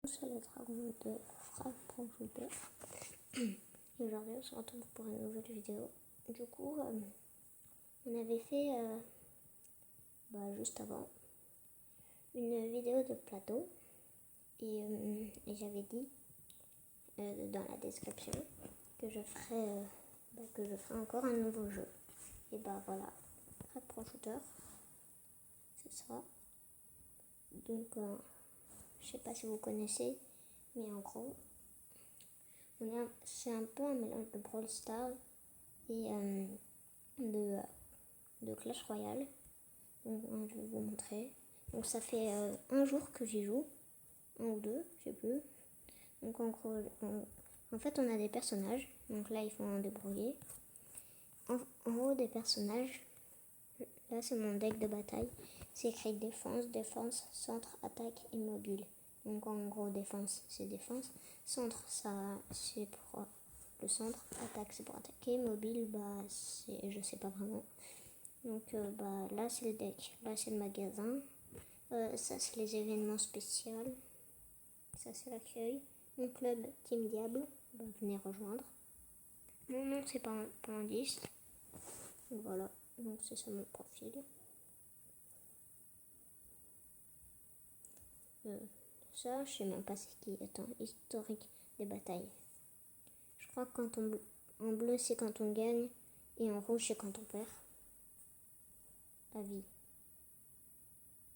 C'est le dragon de Frappe-Shooter. Et aujourd'hui on se retrouve pour une nouvelle vidéo. Du coup, on avait fait juste avant une vidéo de plateau et j'avais dit dans la description que je ferais encore un nouveau jeu. Et voilà, Frappe-Shooter, c'est ça. Donc je sais pas si vous connaissez, mais en gros c'est un peu un mélange de Brawl Stars et de Clash Royale. Donc je vais vous montrer. Donc ça fait un jour que j'y joue, un ou deux, je sais plus. Donc en gros, en fait on a des personnages. Donc là il faut en débrouiller. En haut des personnages, là c'est mon deck de bataille. C'est écrit défense, centre, attaque et mobile. Donc en gros défense c'est défense, centre ça c'est pour le centre, attaque c'est pour attaquer, mobile c'est je sais pas vraiment. Donc là c'est le deck, là c'est le magasin, ça c'est les événements spéciaux, ça c'est l'accueil, mon club Team Diable, venez rejoindre. Mon nom c'est Pandis, voilà, donc c'est ça mon profil. Ça je sais même pas ce qui est en historique des batailles. Je crois que en bleu c'est quand on gagne et en rouge c'est quand on perd. Avis.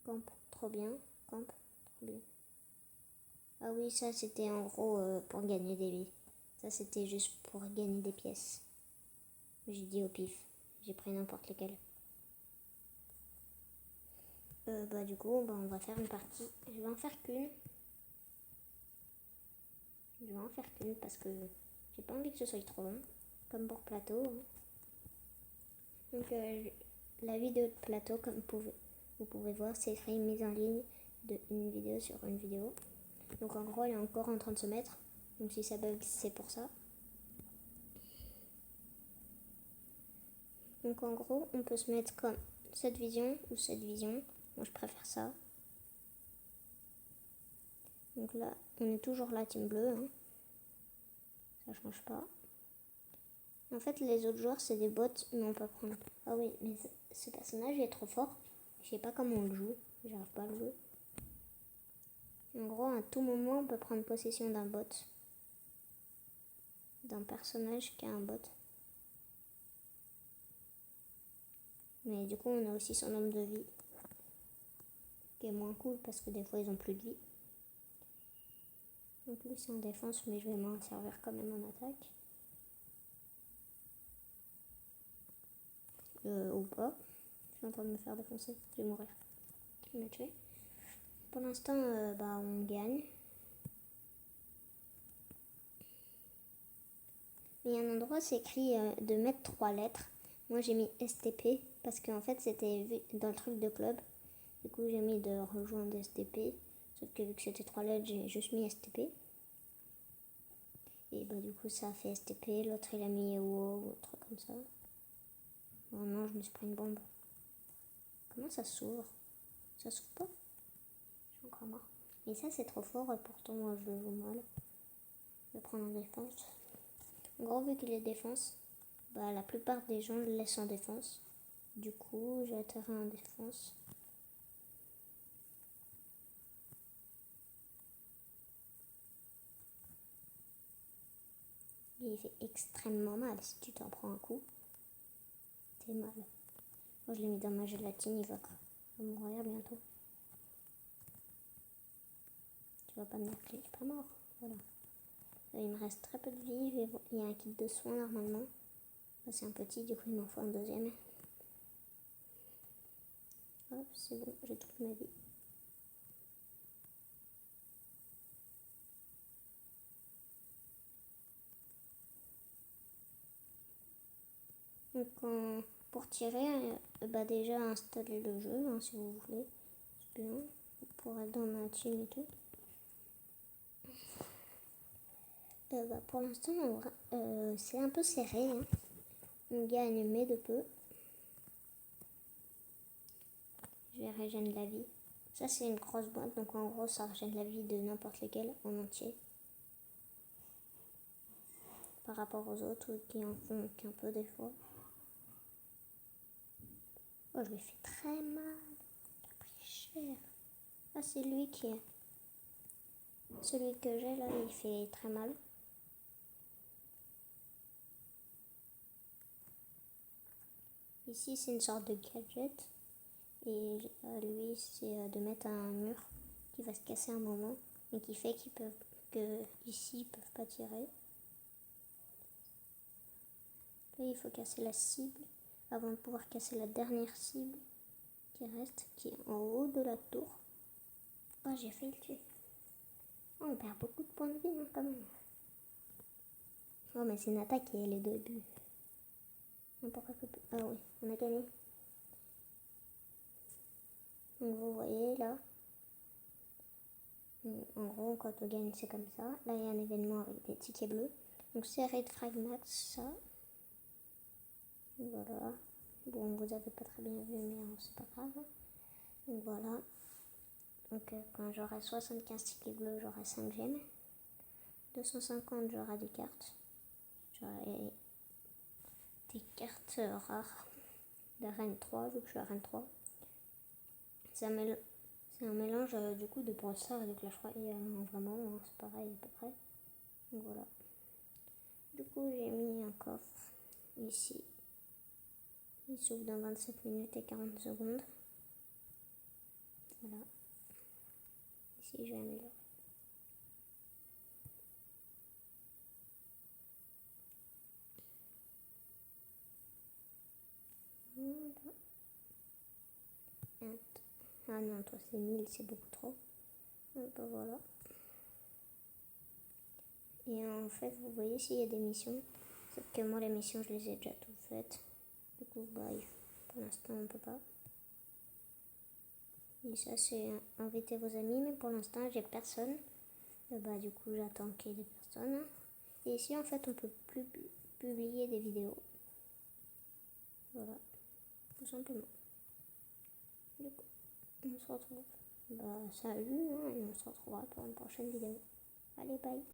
Camp, trop bien. Camp, trop bien. Ah oui, ça c'était en gros pour gagner des vies. Ça c'était juste pour gagner des pièces. J'ai dit au pif. J'ai pris n'importe lesquelles. Du coup, on va faire une partie. Je vais en faire qu'une. Parce que j'ai pas envie que ce soit trop long. Comme pour plateau. Donc la vidéo de plateau, comme vous pouvez voir, c'est écrit mise en ligne d'une vidéo sur une vidéo. Donc en gros, elle est encore en train de se mettre. Donc si ça bug, c'est pour ça. Donc en gros, on peut se mettre comme cette vision ou cette vision. Moi, je préfère ça. Donc là, on est toujours là, team bleu. Hein. Ça change pas. En fait, les autres joueurs, c'est des bots, mais on peut prendre... Ah oui, mais ce personnage est trop fort. Je sais pas comment on le joue. J'arrive pas à le jouer. En gros, à tout moment, on peut prendre possession d'un bot. D'un personnage qui a un bot. Mais du coup, on a aussi son nombre de vie. Qui est moins cool parce que des fois, ils ont plus de vie. Donc lui, c'est en défense, mais je vais m'en servir quand même en attaque. Ou pas. Je suis en train de me faire défoncer. Je vais mourir. Il m'a tué. Pour l'instant, on gagne. Il y a un endroit, c'est écrit de mettre 3 lettres. Moi, j'ai mis STP parce qu'en fait, c'était dans le truc de club. Du coup, j'ai mis de rejoindre STP. Sauf que vu que c'était 3 lettres, j'ai juste mis STP. Et du coup, ça a fait STP. L'autre, il a mis WoW ou un truc comme ça. Oh non, je me suis pris une bombe. Comment ça s'ouvre? Ça s'ouvre pas? J'ai encore marre. Mais ça, c'est trop fort. Pourtant, moi, je le joue mal. Je vais prendre en défense. En gros, vu qu'il est défense, la plupart des gens le laissent en défense. Du coup, j'ai atterri en défense. Il fait extrêmement mal. Si tu t'en prends un coup, t'es mal. Moi, je l'ai mis dans ma gélatine, il va mourir bientôt. Tu vas pas me dire que je suis pas mort. Voilà. Il me reste très peu de vie. Il y a un kit de soins normalement. C'est un petit, du coup, il m'en faut un deuxième. Hop, c'est bon, j'ai toute ma vie. Donc, pour tirer, déjà installer le jeu, hein, si vous voulez. C'est bien. Pour être dans ma team et tout. Pour l'instant, c'est un peu serré. Hein. On gagne, mais de peu. Je vais régénérer la vie. Ça c'est une grosse boîte, donc en gros ça régène la vie de n'importe lequel en entier. Par rapport aux autres qui en font qu'un peu des fois. Oh, je lui fais très mal. Il a pris cher. Ah, c'est lui qui est. Celui que j'ai là, il fait très mal. Ici, c'est une sorte de gadget. Et lui, c'est de mettre un mur qui va se casser un moment. Et qui fait que ici, ils peuvent pas tirer. Là, il faut casser la cible avant de pouvoir casser la dernière cible qui reste, qui est en haut de la tour. Oh, j'ai failli le tuer. Oh, on perd beaucoup de points de vie hein, quand même. Oh, mais c'est une attaque et elle est de début. Ah oui, on a gagné. Donc vous voyez là. En gros, quand on gagne, c'est comme ça. Là, il y a un événement avec des tickets bleus. Donc c'est Red Frag Max, ça. Voilà. Bon, vous avez pas très bien vu, mais c'est pas grave. Donc voilà. Donc quand j'aurai 75 tickets bleus, j'aurai 5 gemmes. 250, j'aurai des cartes. J'aurai des cartes rares de Reine 3, vu que je suis à Reine 3. C'est un mélange du coup de Brawl Stars avec Clash Royale, vraiment, hein, c'est pareil à peu près. Donc voilà. Du coup, j'ai mis un coffre ici. Il s'ouvre dans 27 minutes et 40 secondes. Voilà. Ici, je vais améliorer. Voilà. Ah non, toi c'est 1000, c'est beaucoup trop. Donc voilà. Et en fait, vous voyez s'il y a des missions. Sauf que moi, les missions, je les ai déjà toutes faites. Du coup, bah, pour l'instant, on peut pas. Et ça, c'est inviter vos amis, mais pour l'instant, j'ai personne. Et bah, du coup, j'attends qu'il y ait des personnes. Et ici, en fait, on peut plus publier des vidéos. Voilà, tout simplement. Du coup, on se retrouve. Bah, salut, hein, et on se retrouvera pour une prochaine vidéo. Allez, bye.